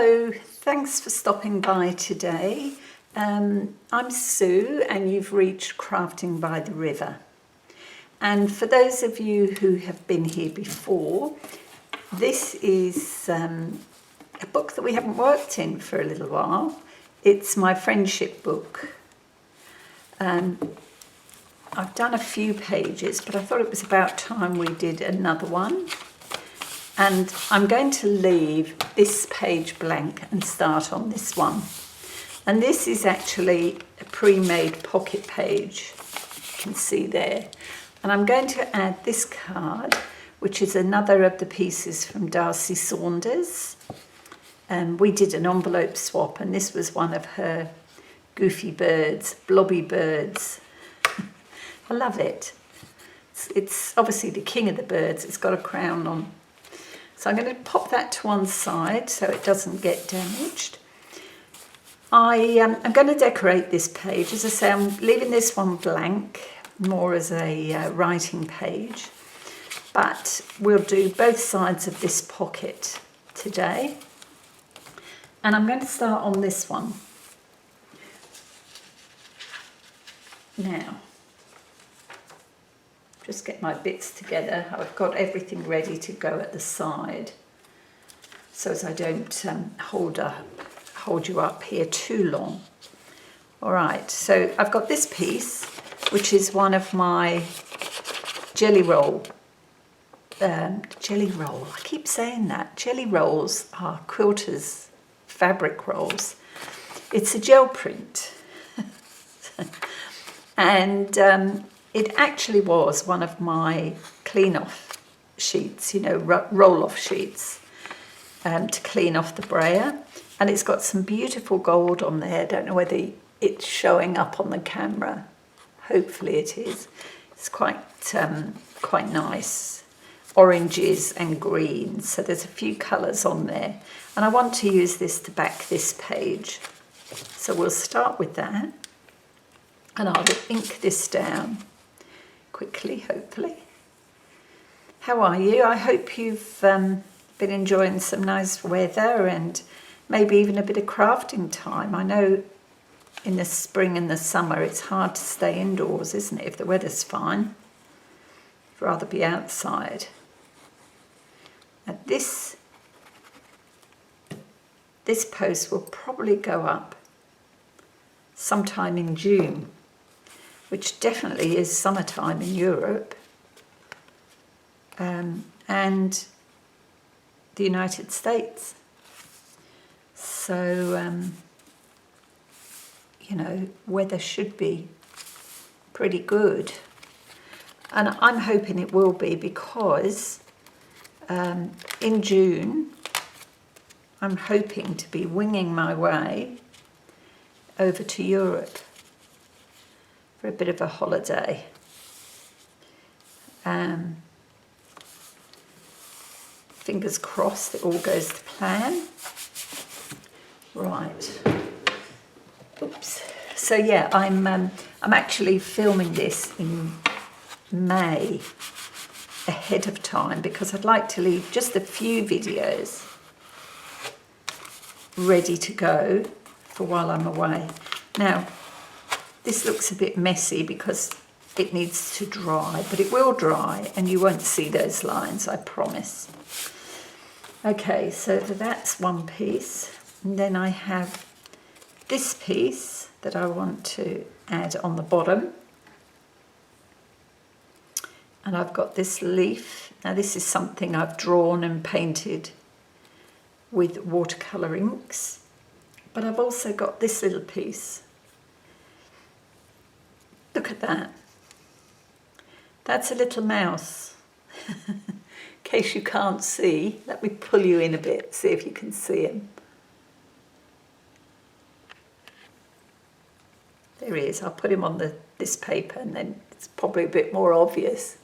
Hello, thanks for stopping by today. I'm Sue and you've reached Crafting by the River. And for those of you who have been here before, this is a book that we haven't worked in for a little while. It's my friendship book. I've done a few pages, but I thought it was about time we did another one. And I'm going to leave this page blank and start on this one. And this is actually a pre-made pocket page, you can see there. And I'm going to add this card, which is another of the pieces from Darcy Saunders. We did an envelope swap, and this was one of her goofy birds, blobby birds. I love it. It's obviously the king of the birds. It's got a crown on. So I'm going to pop that to one side so it doesn't get damaged. I'm going to decorate this page. As I say, I'm leaving this one blank, more as a writing page. But we'll do both sides of this pocket today. And I'm going to start on this one. Now, just get my bits together. I've got everything ready to go at the side so as I don't hold you up here too long. All right, so I've got this piece, which is one of my jelly roll. I keep saying that. Jelly rolls are quilters' fabric rolls. It's a gel print. And it actually was one of my clean-off sheets, roll-off sheets to clean off the brayer. And it's got some beautiful gold on there. I don't know whether it's showing up on the camera. Hopefully it is. It's quite nice. Oranges and greens. So there's a few colours on there. And I want to use this to back this page. So we'll start with that. And I'll ink this down quickly, hopefully. How are you? I hope you've been enjoying some nice weather and maybe even a bit of crafting time. I know in the spring and the summer it's hard to stay indoors, isn't it, if the weather's fine? I'd rather be outside. Now this post will probably go up sometime in June, which definitely is summertime in Europe, and the United States. So, weather should be pretty good. And I'm hoping it will be because in June, I'm hoping to be winging my way over to Europe for a bit of a holiday. Fingers crossed it all goes to plan. Right. Oops. So yeah, I'm actually filming this in May ahead of time because I'd like to leave just a few videos ready to go for while I'm away. Now, this looks a bit messy because it needs to dry, but it will dry and you won't see those lines, I promise. Okay, so that's one piece. And then I have this piece that I want to add on the bottom. And I've got this leaf. Now this is something I've drawn and painted with watercolour inks. But I've also got this little piece. Look at that. That's a little mouse. In case you can't see, let me pull you in a bit, see if you can see him. There he is. I'll put him on this paper and then it's probably a bit more obvious.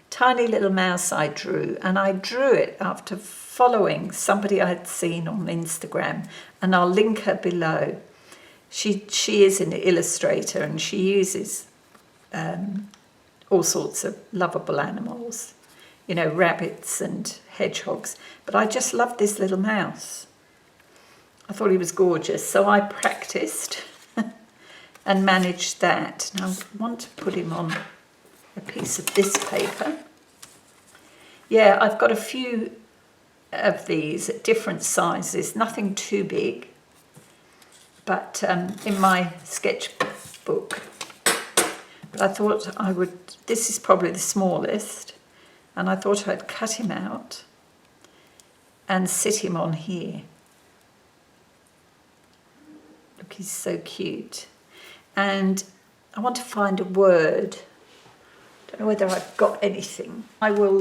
Tiny little mouse I drew, and I drew it after following somebody I had seen on Instagram, and I'll link her below. She is an illustrator and she uses all sorts of lovable animals, rabbits and hedgehogs. But I just love this little mouse. I thought he was gorgeous, so I practiced and managed that. Now I want to put him on a piece of this paper. Yeah, I've got a few of these at different sizes, nothing too big, but in my sketchbook. But I thought I would, this is probably the smallest, and I thought I'd cut him out and sit him on here. Look, he's so cute. And I want to find a word. Don't know whether I've got anything. I will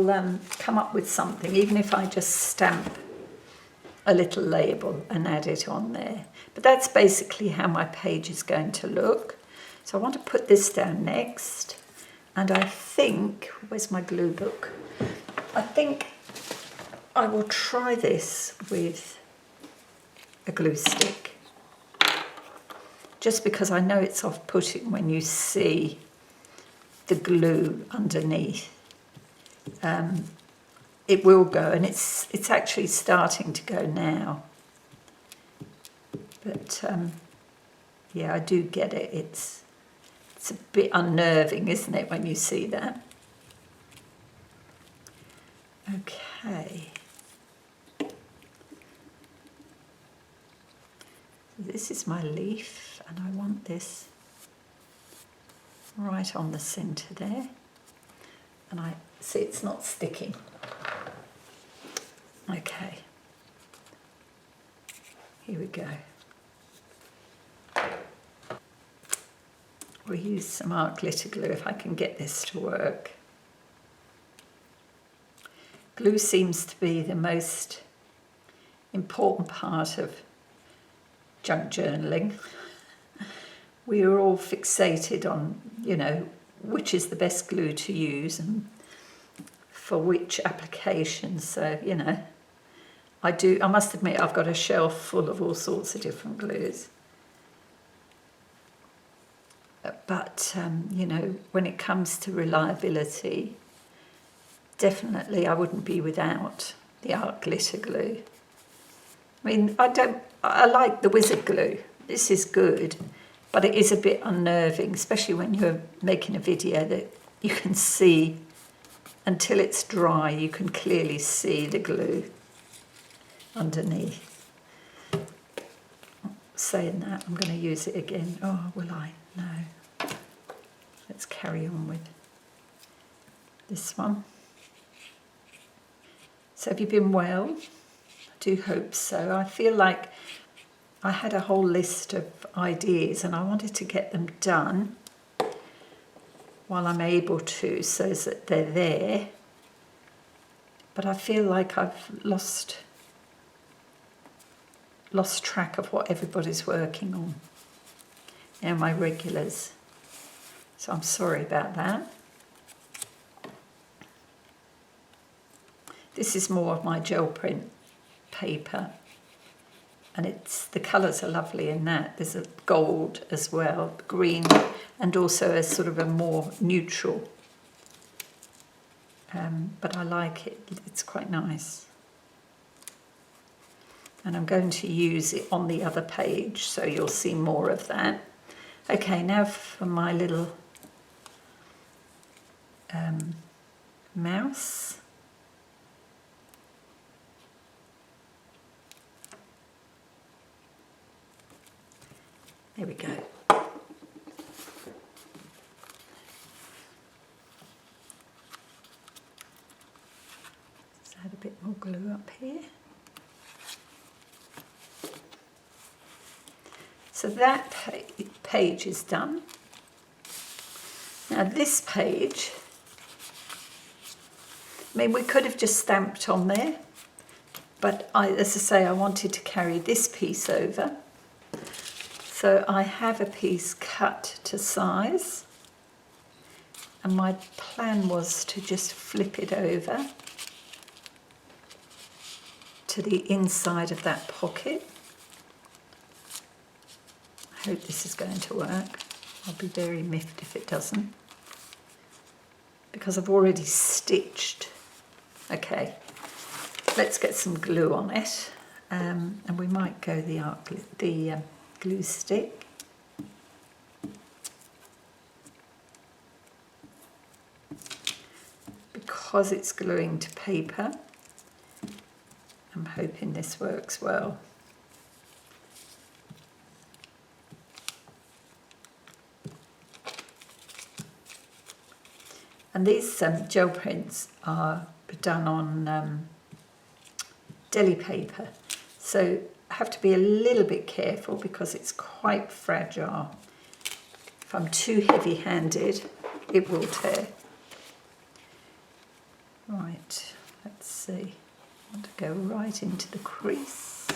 come up with something, even if I just stamp a little label and add it on there. But that's basically how my page is going to look. So I want to put this down next. And I think, where's my glue book? I think I will try this with a glue stick. Just because I know it's off-putting when you see the glue underneath. It will go, and it's actually starting to go now. But yeah, I do get it. It's a bit unnerving, isn't it, when you see that? Okay. This is my leaf, and I want this right on the centre there. And I see it's not sticking. Okay. Here we go. We'll use some art glitter glue if I can get this to work. Glue seems to be the most important part of junk journaling. We are all fixated on, you know, which is the best glue to use and for which application. So, you know, I must admit, I've got a shelf full of all sorts of different glues. But, you know, when it comes to reliability, definitely I wouldn't be without the art glitter glue. I mean, I like the wizard glue. This is good, but it is a bit unnerving, especially when you're making a video that you can see, until it's dry, you can clearly see the glue underneath. Saying that, I'm going to use it again. Oh, will I? No. Let's carry on with this one. So have you been well? I do hope so. I feel like I had a whole list of ideas and I wanted to get them done while I'm able to, so that they're there. But I feel like I've lost track of what everybody's working on. You know, my regulars. So I'm sorry about that. This is more of my gel print paper, and the colours are lovely in that. There's a gold as well, green, and also a sort of a more neutral. But I like it, it's quite nice. And I'm going to use it on the other page, so you'll see more of that. Okay, now for my little mouse. There we go. Let's add a bit more glue up here. So that page is done. Now this page, I mean, we could have just stamped on there, but as I say, I wanted to carry this piece over. So I have a piece cut to size, and my plan was to just flip it over to the inside of that pocket. I hope this is going to work. I'll be very miffed if it doesn't, because I've already stitched. Okay, let's get some glue on it and we might go the glue stick. Because it's gluing to paper, I'm hoping this works well. And these gel prints are done on deli paper, so I have to be a little bit careful because it's quite fragile. If I'm too heavy-handed, it will tear. Right, let's see. I want to go right into the crease.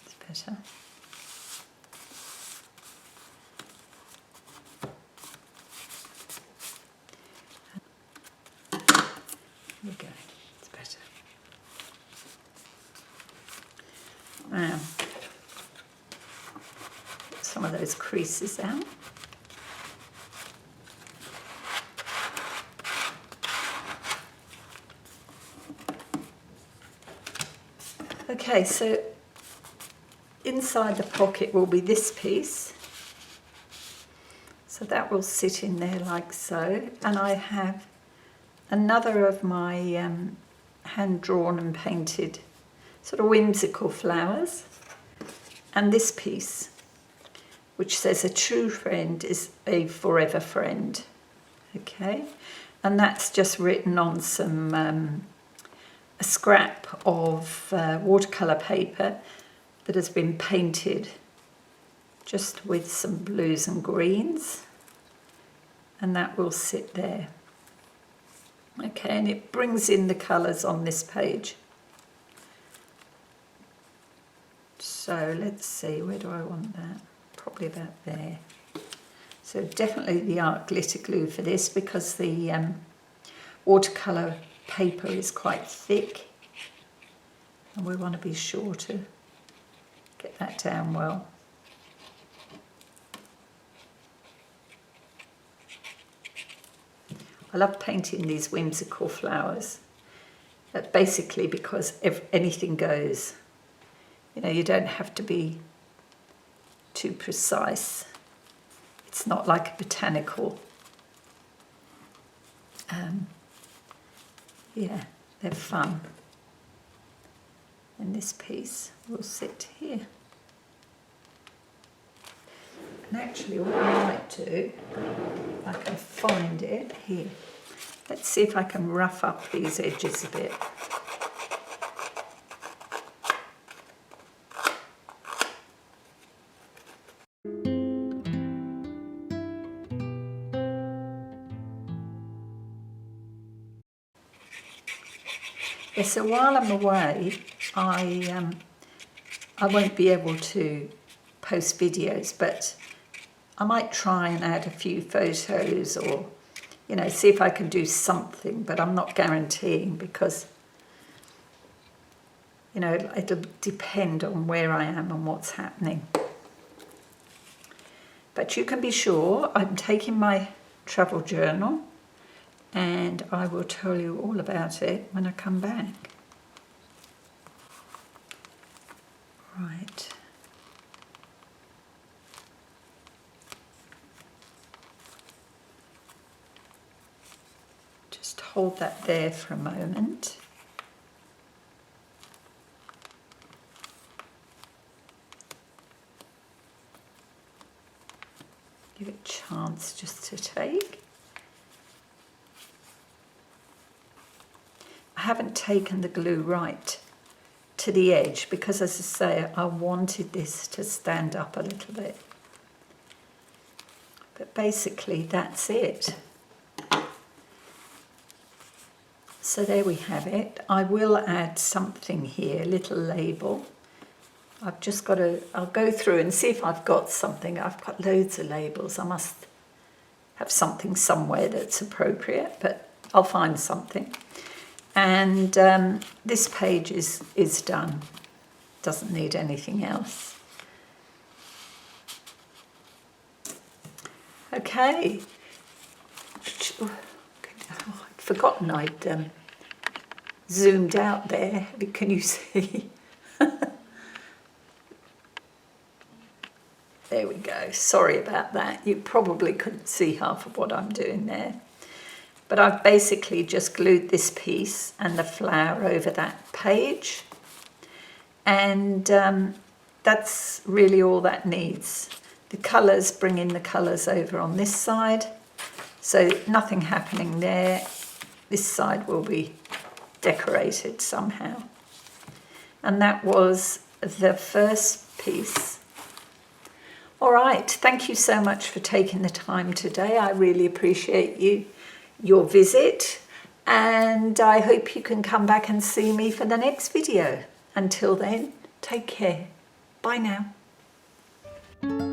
It's better. There we go, it's better. Now, get some of those creases out. Okay, so inside the pocket will be this piece. So that will sit in there like so. And I have another of my hand-drawn and painted sort of whimsical flowers. And this piece, which says a true friend is a forever friend. Okay, and that's just written on some a scrap of watercolour paper that has been painted just with some blues and greens, and that will sit there. Okay, and it brings in the colours on this page. So let's see, where do I want that? Probably about there. So definitely the art glitter glue for this, because the watercolour paper is quite thick and we want to be sure to get that down well. I love painting these whimsical flowers, basically because anything goes. You know, you don't have to be too precise. It's not like a botanical. Yeah, they're fun. And this piece will sit here. And actually what I might do, if I can find it here. Let's see if I can rough up these edges a bit. Yeah, so while I'm away, I won't be able to post videos, but I might try and add a few photos, or, you know, see if I can do something, but I'm not guaranteeing because, you know, it'll depend on where I am and what's happening. But you can be sure I'm taking my travel journal, and I will tell you all about it when I come back. Right. Just hold that there for a moment. Give it a chance just to take. I haven't taken the glue right to the edge because, as I say, I wanted this to stand up a little bit. But basically that's it. So there we have it. I will add something here, a little label. I've just got to, I'll go through and see if I've got something. I've got loads of labels. I must have something somewhere that's appropriate, but I'll find something. And this page is done. Doesn't need anything else. Okay. Oh, I'd forgotten I'd zoomed out there. Can you see? There we go. Sorry about that. You probably couldn't see half of what I'm doing there. But I've basically just glued this piece and the flower over that page. And that's really all that needs. The colours, bring in the colours over on this side. So nothing happening there. This side will be decorated somehow. And that was the first piece. All right, thank you so much for taking the time today. I really appreciate your visit, and I hope you can come back and see me for the next video. Until then, take care. Bye now.